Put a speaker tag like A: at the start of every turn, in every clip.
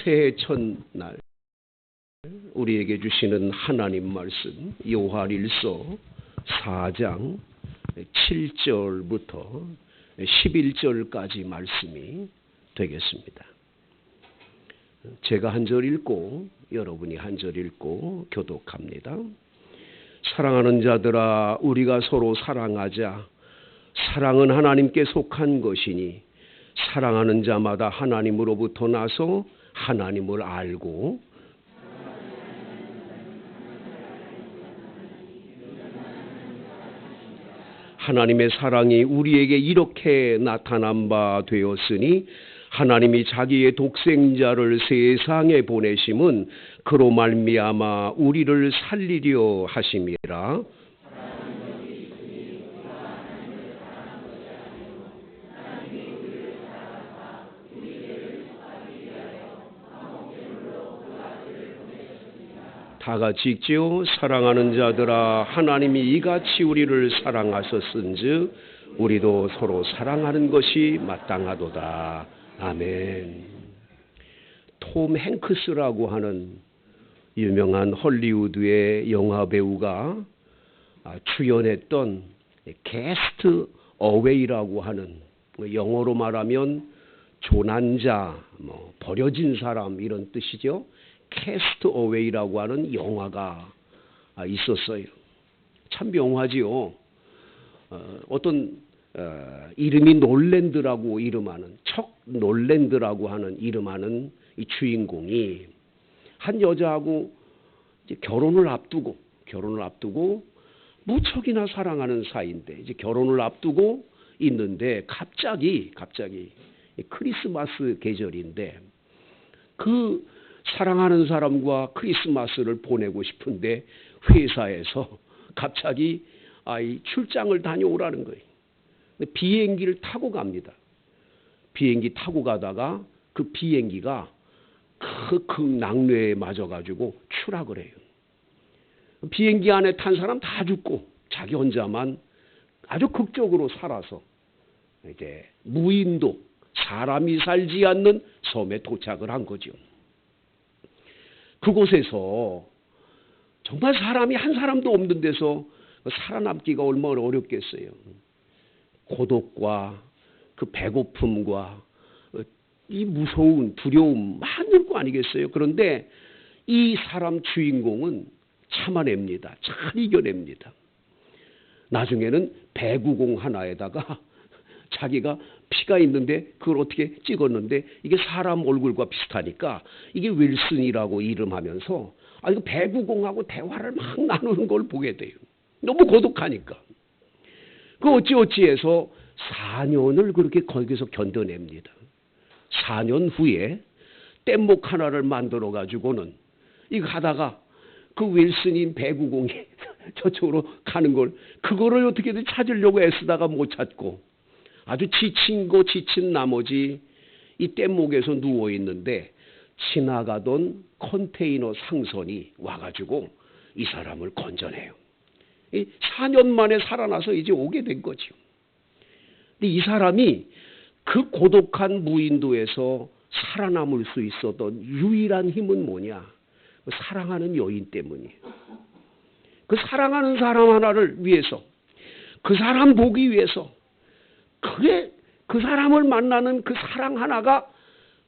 A: 새해 첫날 우리에게 주시는 하나님 말씀 요한일서 4장 7절부터 11절까지 말씀이 되겠습니다. 제가 한 절 읽고 여러분이 한 절 읽고 교독합니다. 사랑하는 자들아, 우리가 서로 사랑하자. 사랑은 하나님께 속한 것이니 사랑하는 자마다 하나님으로부터 나서 하나님을 알고 하나님의 사랑이 우리에게 이렇게 나타난 바 되었으니 하나님이 자기의 독생자를 세상에 보내심은 그로 말미암아 우리를 살리려 하심이라. 다 같이 읽지요. 사랑하는 자들아, 하나님이 이같이 우리를 사랑하셨은즉 우리도 서로 사랑하는 것이 마땅하도다. 아멘. 톰 행크스라고 하는 유명한 헐리우드의 영화 배우가 출연했던 캐스트 어웨이라고 하는, 영어로 말하면 조난자, 버려진 사람 이런 뜻이죠. 캐스트 어웨이라고 하는 영화가 있었어요. 참 명화지요. 어떤 이름이 놀랜드라고 이름하는, 척 놀랜드라고 하는 이름하는 이 주인공이 한 여자하고 이제 결혼을 앞두고 무척이나 사랑하는 사이인데 이제 결혼을 앞두고 있는데 갑자기 크리스마스 계절인데 그 사랑하는 사람과 크리스마스를 보내고 싶은데 회사에서 갑자기 출장을 다녀오라는 거예요. 비행기를 타고 갑니다. 비행기 타고 가다가 그 비행기가 큰 낙뢰에 맞아가지고 추락을 해요. 비행기 안에 탄 사람 다 죽고 자기 혼자만 아주 극적으로 살아서 이제 무인도, 사람이 살지 않는 섬에 도착을 한 거죠. 그곳에서 정말 사람이 한 사람도 없는 데서 살아남기가 얼마나 어렵겠어요. 고독과 그 배고픔과 이 무서운 두려움 많을 거 아니겠어요. 그런데 이 사람 주인공은 참아냅니다. 잘 이겨냅니다. 나중에는 배구공 하나에다가 자기가 피가 있는데 그걸 어떻게 찍었는데 이게 사람 얼굴과 비슷하니까 이게 윌슨이라고 이름하면서 이거 배구공하고 대화를 막 나누는 걸 보게 돼요. 너무 고독하니까. 그 어찌해서 4년을 그렇게 거기서 견뎌냅니다. 4년 후에 뗏목 하나를 만들어 가지고는 이거 하다가 그 윌슨인 배구공이 저쪽으로 가는 걸 그거를 어떻게든 찾으려고 애쓰다가 못 찾고 아주 지친 나머지 이 뗏목에서 누워 있는데 지나가던 컨테이너 상선이 와가지고 이 사람을 건져내요. 4년 만에 살아나서 이제 오게 된 거죠. 근데 이 사람이 그 고독한 무인도에서 살아남을 수 있었던 유일한 힘은 뭐냐? 사랑하는 여인 때문이에요. 그 사랑하는 사람 하나를 위해서, 그 사람 보기 위해서, 그 사람을 만나는 그 사랑 하나가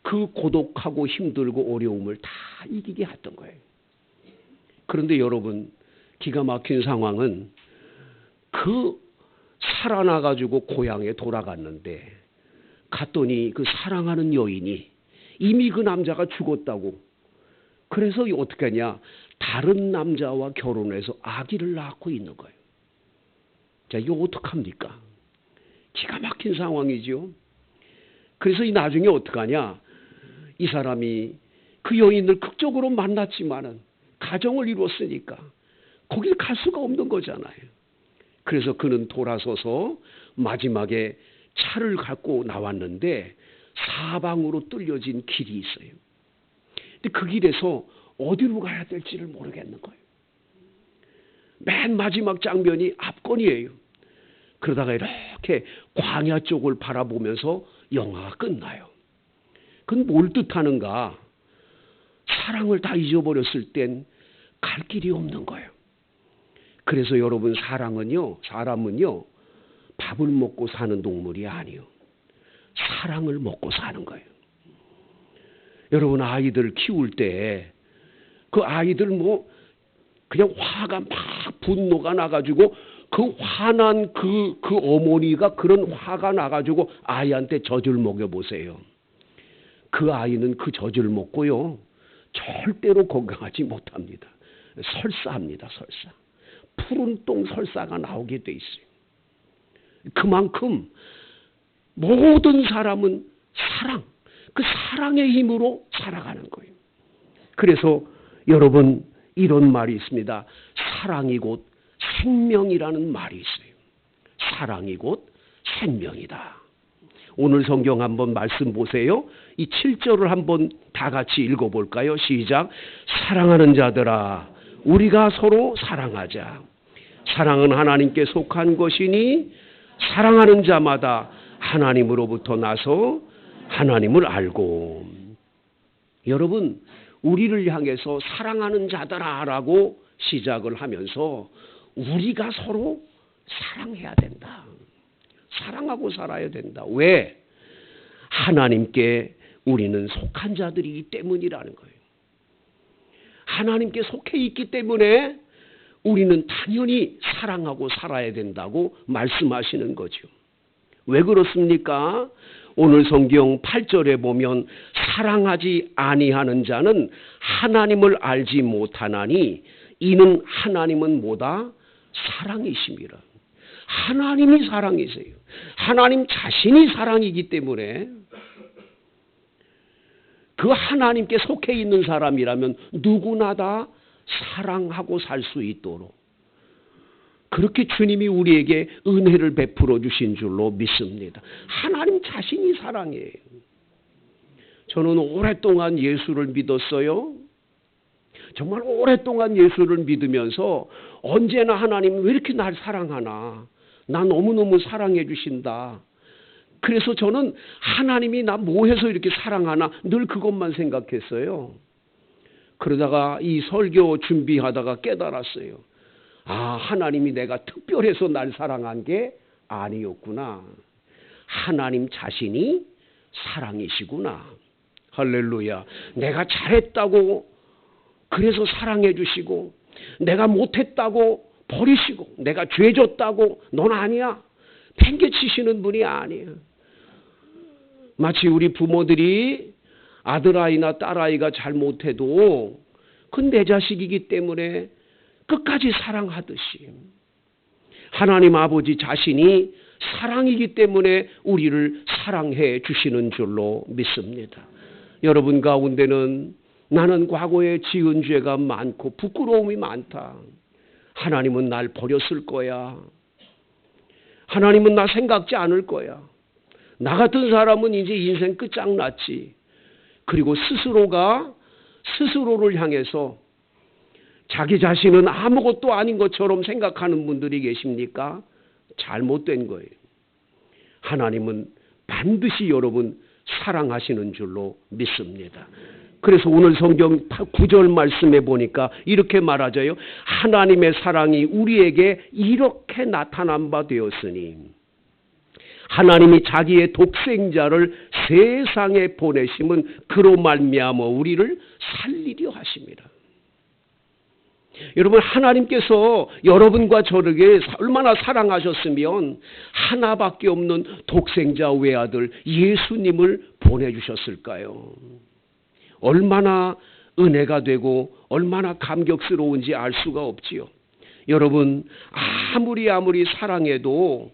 A: 그 고독하고 힘들고 어려움을 다 이기게 했던 거예요. 그런데 여러분, 기가 막힌 상황은 그 살아나가지고 고향에 돌아갔는데 갔더니 그 사랑하는 여인이 이미 그 남자가 죽었다고. 그래서 어떻게 하냐? 다른 남자와 결혼해서 아기를 낳고 있는 거예요. 자, 이거 어떡합니까? 기가 막힌 상황이죠. 그래서 이 나중에 어떡하냐? 이 사람이 그 여인을 극적으로 만났지만은 가정을 이루었으니까 거기를 갈 수가 없는 거잖아요. 그래서 그는 돌아서서 마지막에 차를 갖고 나왔는데 사방으로 뚫려진 길이 있어요. 근데 그 길에서 어디로 가야 될지를 모르겠는 거예요. 맨 마지막 장면이 앞권이에요. 그러다가 이렇게 광야 쪽을 바라보면서 영화가 끝나요. 그건 뭘 뜻하는가? 사랑을 다 잊어버렸을 땐 갈 길이 없는 거예요. 그래서 여러분, 사람은요, 밥을 먹고 사는 동물이 아니에요. 사랑을 먹고 사는 거예요. 여러분, 아이들 키울 때 그 아이들 그냥 화가 막 분노가 나가지고 그 화난 그 어머니가 그런 화가 나가지고 아이한테 젖을 먹여보세요. 그 아이는 그 젖을 먹고요, 절대로 건강하지 못합니다. 설사합니다. 설사. 푸른 똥 설사가 나오게 돼 있어요. 그만큼 모든 사람은 그 사랑의 힘으로 살아가는 거예요. 그래서 여러분, 이런 말이 있습니다. 사랑이 곧 생명이라는 말이 있어요. 사랑이 곧 생명이다. 오늘 성경 한번 말씀 보세요. 이 7절을 한번 다 같이 읽어볼까요? 시작. 사랑하는 자들아, 우리가 서로 사랑하자. 사랑은 하나님께 속한 것이니 사랑하는 자마다 하나님으로부터 나서 하나님을 알고. 여러분, 우리를 향해서 사랑하는 자들아라고 시작을 하면서 우리가 서로 사랑해야 된다. 사랑하고 살아야 된다. 왜? 하나님께 우리는 속한 자들이기 때문이라는 거예요. 하나님께 속해 있기 때문에 우리는 당연히 사랑하고 살아야 된다고 말씀하시는 거죠. 왜 그렇습니까? 오늘 성경 8절에 보면 사랑하지 아니하는 자는 하나님을 알지 못하나니 이는 하나님은 뭐다? 사랑이심이라. 하나님이 사랑이세요. 하나님 자신이 사랑이기 때문에 그 하나님께 속해 있는 사람이라면 누구나 다 사랑하고 살 수 있도록 그렇게 주님이 우리에게 은혜를 베풀어 주신 줄로 믿습니다. 하나님 자신이 사랑이에요. 저는 오랫동안 예수를 믿었어요. 정말 오랫동안 예수를 믿으면서 언제나 하나님 왜 이렇게 날 사랑하나? 나 너무너무 사랑해 주신다. 그래서 저는 하나님이 나 뭐 해서 이렇게 사랑하나 늘 그것만 생각했어요. 그러다가 이 설교 준비하다가 깨달았어요. 아, 하나님이 내가 특별해서 날 사랑한 게 아니었구나. 하나님 자신이 사랑이시구나. 할렐루야. 내가 잘했다고 그래서 사랑해 주시고, 내가 못했다고 버리시고, 내가 죄졌다고 넌 아니야 팽개치시는 분이 아니에요. 마치 우리 부모들이 아들아이나 딸아이가 잘못해도 그건 내 자식이기 때문에 끝까지 사랑하듯이 하나님 아버지 자신이 사랑이기 때문에 우리를 사랑해 주시는 줄로 믿습니다. 여러분 가운데는 나는 과거에 지은 죄가 많고 부끄러움이 많다. 하나님은 날 버렸을 거야. 하나님은 나 생각지 않을 거야. 나 같은 사람은 이제 인생 끝장났지. 그리고 스스로를 향해서 자기 자신은 아무것도 아닌 것처럼 생각하는 분들이 계십니까? 잘못된 거예요. 하나님은 반드시 여러분 사랑하시는 줄로 믿습니다. 그래서 오늘 성경 9절 말씀에 보니까 이렇게 말하자요. 하나님의 사랑이 우리에게 이렇게 나타난 바 되었으니 하나님이 자기의 독생자를 세상에 보내심은 그로 말미암아 우리를 살리려 하심이라. 여러분, 하나님께서 여러분과 저에게 얼마나 사랑하셨으면 하나밖에 없는 독생자 외아들 예수님을 보내주셨을까요? 얼마나 은혜가 되고 얼마나 감격스러운지 알 수가 없지요. 여러분, 아무리 사랑해도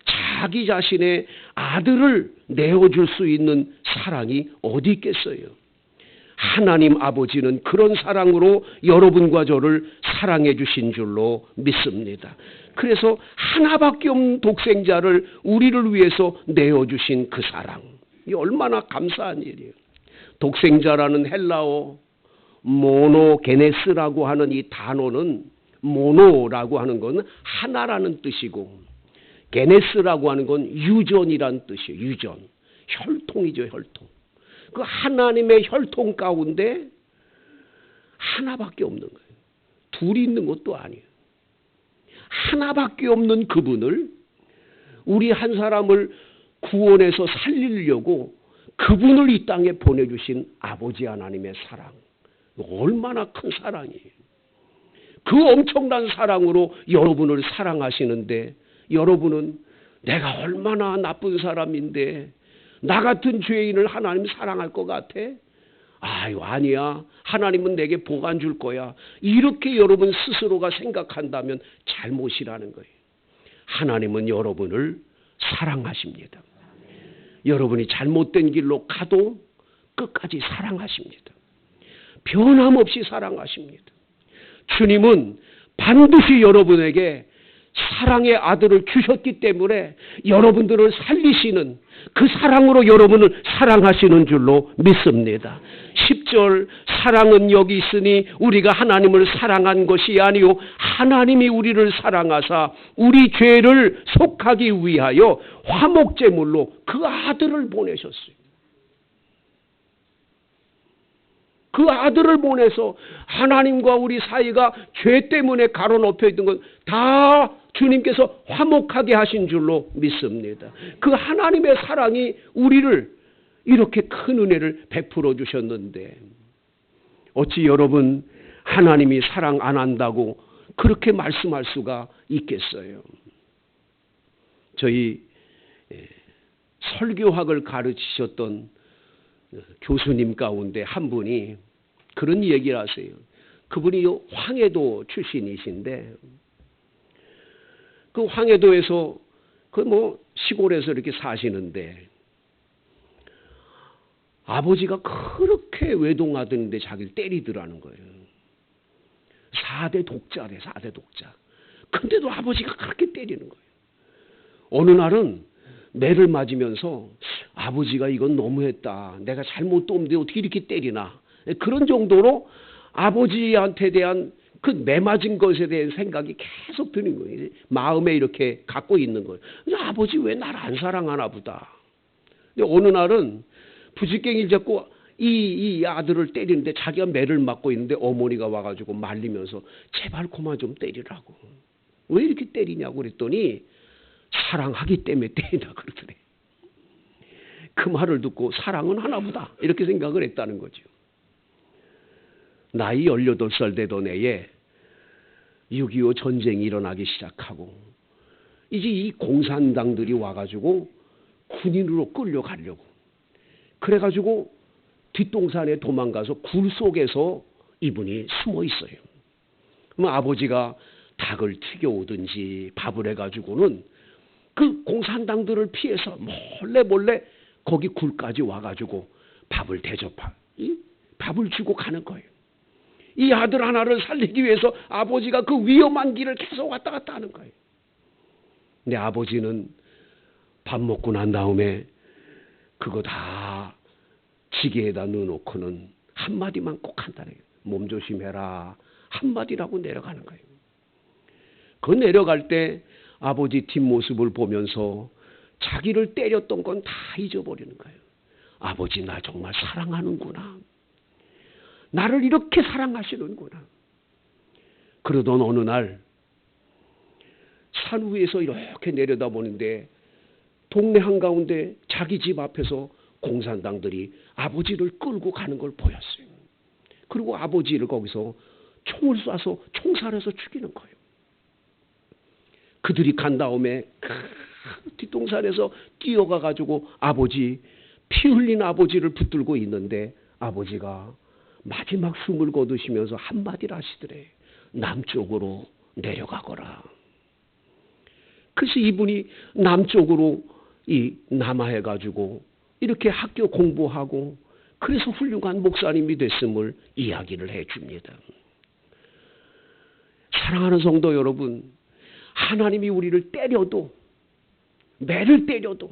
A: 자기 자신의 아들을 내어줄 수 있는 사랑이 어디 있겠어요? 하나님 아버지는 그런 사랑으로 여러분과 저를 사랑해 주신 줄로 믿습니다. 그래서 하나밖에 없는 독생자를 우리를 위해서 내어주신 그 사랑, 이 얼마나 감사한 일이에요. 독생자라는 헬라어 모노게네스라고 하는 이 단어는, 모노라고 하는 건 하나라는 뜻이고 게네스라고 하는 건 유전이란 뜻이에요. 유전, 혈통이죠. 혈통. 그 하나님의 혈통 가운데 하나밖에 없는 거예요. 둘이 있는 것도 아니에요. 하나밖에 없는 그분을, 우리 한 사람을 구원해서 살리려고 그분을 이 땅에 보내주신 아버지 하나님의 사랑, 얼마나 큰 사랑이에요. 그 엄청난 사랑으로 여러분을 사랑하시는데, 여러분은 내가 얼마나 나쁜 사람인데 나 같은 죄인을 하나님 사랑할 것 같아? 아유, 아니야. 하나님은 내게 복 안 줄 거야. 이렇게 여러분 스스로가 생각한다면 잘못이라는 거예요. 하나님은 여러분을 사랑하십니다. 여러분이 잘못된 길로 가도 끝까지 사랑하십니다. 변함없이 사랑하십니다. 주님은 반드시 여러분에게 사랑의 아들을 주셨기 때문에 여러분들을 살리시는 그 사랑으로 여러분을 사랑하시는 줄로 믿습니다. 10절, 사랑은 여기 있으니 우리가 하나님을 사랑한 것이 아니요 하나님이 우리를 사랑하사 우리 죄를 속하기 위하여 화목제물로 그 아들을 보내셨어요. 그 아들을 보내서 하나님과 우리 사이가 죄 때문에 가로놓여 있던 것 다 주님께서 화목하게 하신 줄로 믿습니다. 그 하나님의 사랑이 우리를 이렇게 큰 은혜를 베풀어 주셨는데 어찌 여러분 하나님이 사랑 안 한다고 그렇게 말씀할 수가 있겠어요? 저희 설교학을 가르치셨던 교수님 가운데 한 분이 그런 얘기를 하세요. 그분이 황해도 출신이신데 그 황해도에서 그 시골에서 이렇게 사시는데 아버지가 그렇게 외동아들인데 자기를 때리더라는 거예요. 4대 독자래, 4대 독자. 근데도 아버지가 그렇게 때리는 거예요. 어느 날은 매를 맞으면서 아버지가 이건 너무했다. 내가 잘못도 없는데 어떻게 이렇게 때리나. 그런 정도로 아버지한테 대한 그 매 맞은 것에 대한 생각이 계속 드는 거예요. 마음에 이렇게 갖고 있는 거예요. 아버지 왜 나를 안 사랑하나 보다. 근데 어느 날은 부지깽이를 잡고 이 아들을 때리는데 자기가 매를 맞고 있는데 어머니가 와가지고 말리면서 제발 그만 좀 때리라고. 왜 이렇게 때리냐고 그랬더니 사랑하기 때문에 때린다 그러더래. 그 말을 듣고 사랑은 하나 보다 이렇게 생각을 했다는 거죠. 나이 18살 되던 해에 6.25 전쟁이 일어나기 시작하고 이제 이 공산당들이 와가지고 군인으로 끌려가려고 그래가지고 뒷동산에 도망가서 굴 속에서 이분이 숨어 있어요. 그럼 아버지가 닭을 튀겨오든지 밥을 해가지고는 그 공산당들을 피해서 몰래 거기 굴까지 와가지고 밥을 밥을 주고 가는 거예요. 이 아들 하나를 살리기 위해서 아버지가 그 위험한 길을 계속 왔다 갔다 하는 거예요. 근데 아버지는 밥 먹고 난 다음에 그거 다 지게에다 넣어놓고는 한마디만 꼭 한다는 거예요. 몸 조심해라. 한마디라고 내려가는 거예요. 그 내려갈 때 아버지 뒷모습을 보면서 자기를 때렸던 건 다 잊어버리는 거예요. 아버지 나 정말 사랑하는구나. 나를 이렇게 사랑하시는구나. 그러던 어느 날 산 위에서 이렇게 내려다보는데 동네 한가운데 자기 집 앞에서 공산당들이 아버지를 끌고 가는 걸 보였어요. 그리고 아버지를 거기서 총을 쏴서 총살해서 죽이는 거예요. 그들이 간 다음에 뒷동산에서 뛰어가가지고 아버지, 피 흘린 아버지를 붙들고 있는데 아버지가 마지막 숨을 거두시면서 한마디를 하시더래. 남쪽으로 내려가거라. 그래서 이분이 남쪽으로 남하해가지고 이렇게 학교 공부하고 그래서 훌륭한 목사님이 됐음을 이야기를 해줍니다. 사랑하는 성도 여러분, 하나님이 우리를 때려도 매를 때려도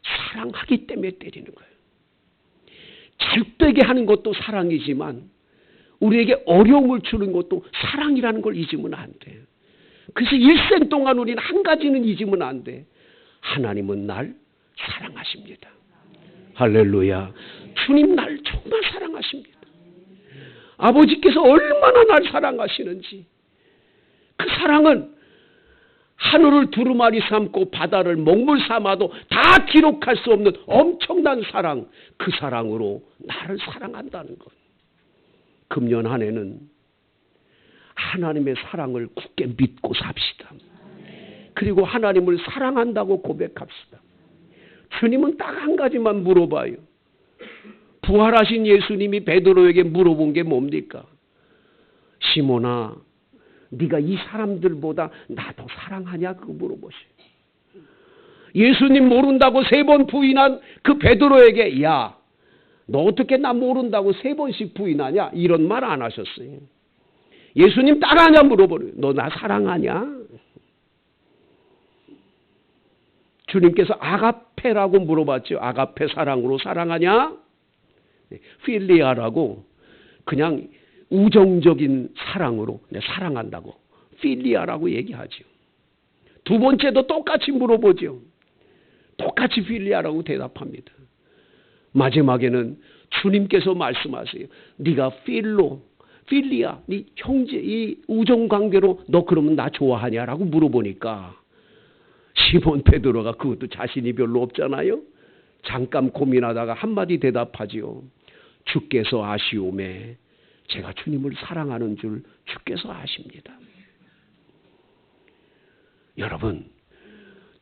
A: 사랑하기 때문에 때리는 거예요. 잘되게 하는 것도 사랑이지만 우리에게 어려움을 주는 것도 사랑이라는 걸 잊으면 안 돼요. 그래서 일생 동안 우리는 한 가지는 잊으면 안 돼. 하나님은 날 사랑하십니다. 할렐루야. 주님 날 정말 사랑하십니다. 아버지께서 얼마나 날 사랑하시는지. 그 사랑은 하늘을 두루마리 삼고 바다를 먹물 삼아도 다 기록할 수 없는 엄청난 사랑, 그 사랑으로 나를 사랑한다는 것. 금년 한 해는 하나님의 사랑을 굳게 믿고 삽시다. 그리고 하나님을 사랑한다고 고백합시다. 주님은 딱 한 가지만 물어봐요. 부활하신 예수님이 베드로에게 물어본 게 뭡니까? 시몬아, 네가 이 사람들보다 나 더 사랑하냐? 그거 물어보세요. 예수님 모른다고 3번 부인한 그 베드로에게 야, 너 어떻게 나 모른다고 3번씩 부인하냐? 이런 말 안 하셨어요. 예수님 따라하냐 물어보래요. 너 나 사랑하냐? 주님께서 아가페라고 물어봤죠. 아가페 사랑으로 사랑하냐? 필리아라고 그냥 우정적인 사랑으로 사랑한다고 필리아라고 얘기하죠. 두 번째도 똑같이 물어보죠. 똑같이 필리아라고 대답합니다. 마지막에는 주님께서 말씀하세요. 네가 필리아, 네 형제, 이 우정관계로 너 그러면 나 좋아하냐라고 물어보니까 시몬 베드로가 그것도 자신이 별로 없잖아요. 잠깐 고민하다가 한마디 대답하지요. 주께서 아시오매 제가 주님을 사랑하는 줄 주께서 아십니다. 여러분,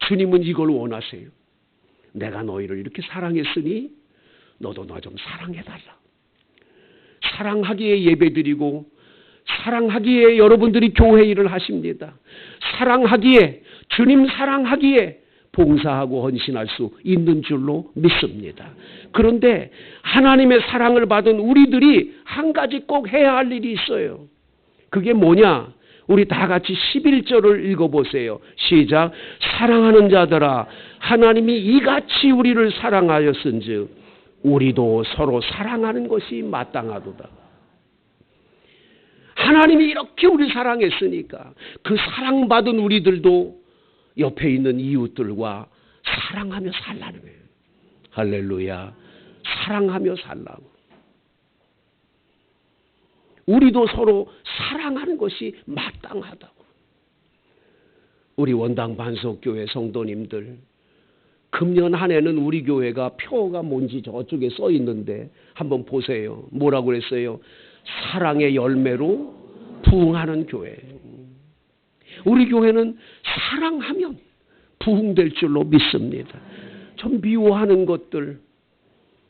A: 주님은 이걸 원하세요. 내가 너희를 이렇게 사랑했으니 너도 나 좀 사랑해달라. 사랑하기에 예배드리고 사랑하기에 여러분들이 교회 일을 하십니다. 사랑하기에, 주님 사랑하기에 봉사하고 헌신할 수 있는 줄로 믿습니다. 그런데 하나님의 사랑을 받은 우리들이 한 가지 꼭 해야 할 일이 있어요. 그게 뭐냐? 우리 다 같이 11절을 읽어보세요. 시작. 사랑하는 자들아, 하나님이 이같이 우리를 사랑하였은즉 우리도 서로 사랑하는 것이 마땅하도다. 하나님이 이렇게 우리 사랑했으니까 그 사랑받은 우리들도 옆에 있는 이웃들과 사랑하며 살라는 거예요. 할렐루야. 사랑하며 살라고. 우리도 서로 사랑하는 것이 마땅하다고. 우리 원당 반석교회 성도님들, 금년 한 해는 우리 교회가 표가 뭔지 저쪽에 써 있는데 한번 보세요. 뭐라고 그랬어요? 사랑의 열매로 부흥하는 교회. 우리 교회는 사랑하면 부흥될 줄로 믿습니다. 좀 미워하는 것들,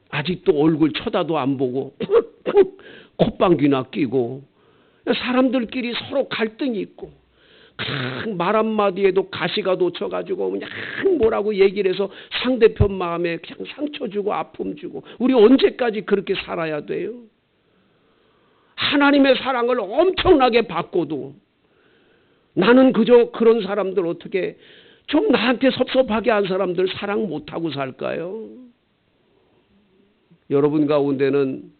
A: 아직도 얼굴 쳐다도 안 보고 콧방귀나 끼고 사람들끼리 서로 갈등이 있고 그냥 말 한마디에도 가시가 돋쳐가지고 그냥 뭐라고 얘기를 해서 상대편 마음에 그냥 상처 주고 아픔 주고, 우리 언제까지 그렇게 살아야 돼요? 하나님의 사랑을 엄청나게 받고도 나는 그저 그런 사람들, 어떻게 좀 나한테 섭섭하게 한 사람들 사랑 못하고 살까요? 여러분 가운데는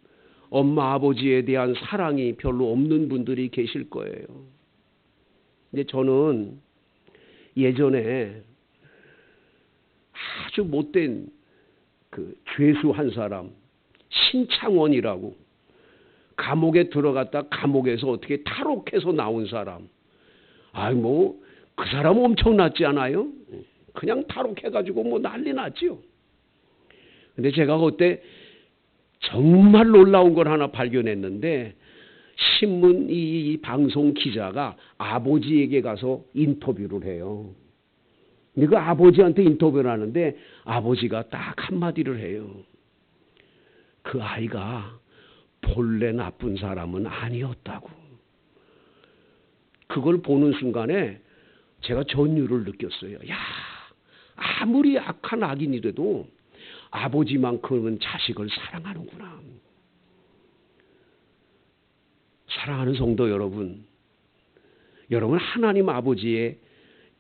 A: 엄마 아버지에 대한 사랑이 별로 없는 분들이 계실 거예요. 근데 저는 예전에 아주 못된 그 죄수 한 사람, 신창원이라고, 감옥에 들어갔다 감옥에서 어떻게 탈옥해서 나온 사람. 그 사람 엄청났지 않아요? 그냥 탈옥해가지고 뭐 난리 났죠. 근데 제가 그때 정말 놀라운 걸 하나 발견했는데, 신문 이 방송 기자가 아버지에게 가서 인터뷰를 해요. 근데 그 아버지한테 인터뷰를 하는데 아버지가 딱 한마디를 해요. 그 아이가 본래 나쁜 사람은 아니었다고. 그걸 보는 순간에 제가 전율을 느꼈어요. 야, 아무리 악한 악인이라도 아버지만큼은 자식을 사랑하는구나. 사랑하는 성도 여러분, 여러분 하나님 아버지의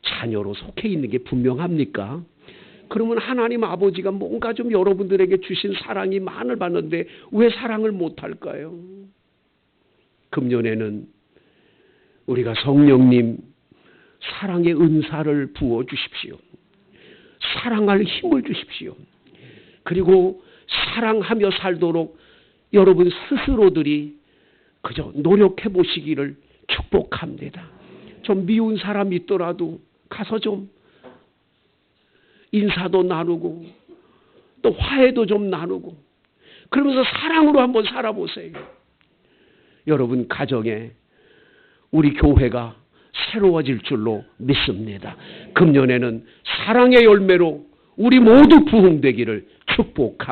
A: 자녀로 속해 있는 게 분명합니까? 그러면 하나님 아버지가 뭔가 좀 여러분들에게 주신 사랑이 많을 받는데 왜 사랑을 못할까요? 금년에는 우리가 성령님 사랑의 은사를 부어주십시오. 사랑할 힘을 주십시오. 그리고 사랑하며 살도록 여러분 스스로들이 그저 노력해 보시기를 축복합니다. 좀 미운 사람 있더라도 가서 좀 인사도 나누고 또 화해도 좀 나누고 그러면서 사랑으로 한번 살아보세요. 여러분 가정에 우리 교회가 새로워질 줄로 믿습니다. 금년에는 사랑의 열매로 우리 모두 부흥되기를 축복합니다.